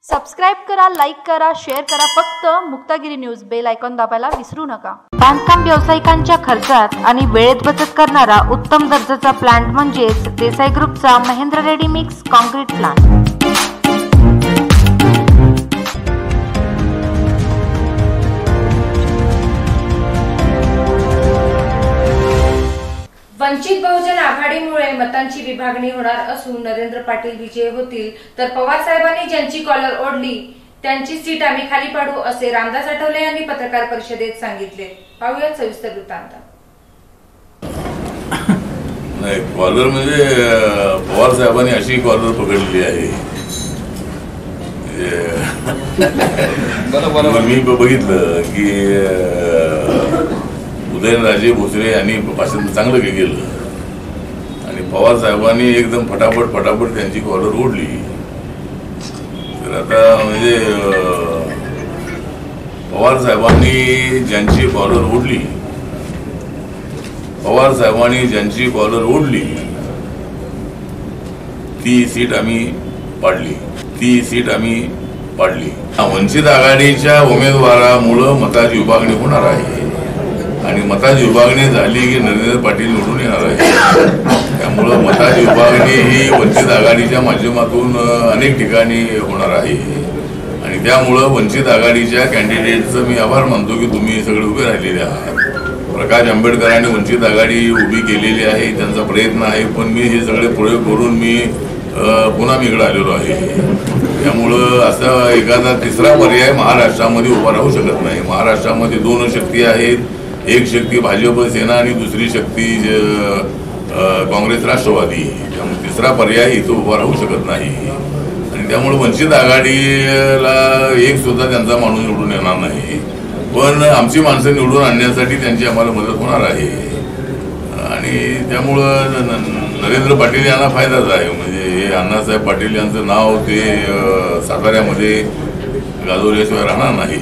Subscribe करा, like करा, share करा. फक्त मुक्तागिरी न्यूज बेल आयकॉन दाबायला विसरू नका. बांधकाम व्यावसायिकांच्या खर्चात आणि वेळेत बचत करणारा उत्तम दर्जाचा प्लांट म्हणजेच देसाई ग्रुपचा Mahendra ready mix concrete plant. Vanchit Bahujan आघाडीमुळे मतांची विभागणी होणार असून नरेंद्र पाटील विजय होतील तर पवार साहेबांनी ज्यांची कॉलर ओढली त्यांची सीट आम्ही खाली पाडू असे रामदास आठवले यांनी पत्रकार परिषदेत सांगितले. पाहूयात सविस्तर वृत्तांत. नाही, कॉलर म्हणजे पवार साहेबांनी अशी कॉलर पकडलेली आहे. मी बघितलं की उदयनराजे भोसले यांनी भाषण चांगलं केलं आणि पवार साहेबांनी एकदम फटाफट त्यांची कॉलर ओढली. तर आता म्हणजे पवार साहेबांनी ज्यांची कॉलर ओढली ती सीट आम्ही पाडली. वंचित आघाडीच्या उमेदवारामुळं मताची विभागणी होणार आहे आणि मताची विभागणी झाली की नरेंद्र पाटील निवडून येणार आहे. त्यामुळं मताची विभागणी ही वंचित आघाडीच्या माध्यमातून अनेक ठिकाणी होणार आहे आणि त्यामुळं वंचित आघाडीच्या कॅन्डिडेटचं मी आभार मानतो की तुम्ही सगळे उभे राहिलेले आहात. प्रकाश आंबेडकरांनी वंचित आघाडी उभी केलेली आहे, त्यांचा प्रयत्न आहे, पण मी हे सगळे प्रयोग करून मी पुन्हा इकडे आलेलो आहे. त्यामुळं असा एखादा तिसरा पर्याय महाराष्ट्रामध्ये उभा राहू शकत नाही. महाराष्ट्रामध्ये दोन शक्ती आहेत, एक शक्ती भाजप सेना आणि दुसरी शक्ती काँग्रेस राष्ट्रवादी. त्यामुळे तिसरा पर्याय इथं उभा राहू शकत नाही आणि त्यामुळे वंचित आघाडीला एक सुद्धा त्यांचा माणूस निवडून येणार नाही. पण आमची माणसं निवडून आणण्यासाठी त्यांची आम्हाला मदत होणार आहे आणि त्यामुळं नरेंद्र पाटील यांना फायदाच आहे. म्हणजे हे अण्णासाहेब पाटील यांचं नाव ते साताऱ्यामध्ये गाजवल्याशिवाय राहणार नाही.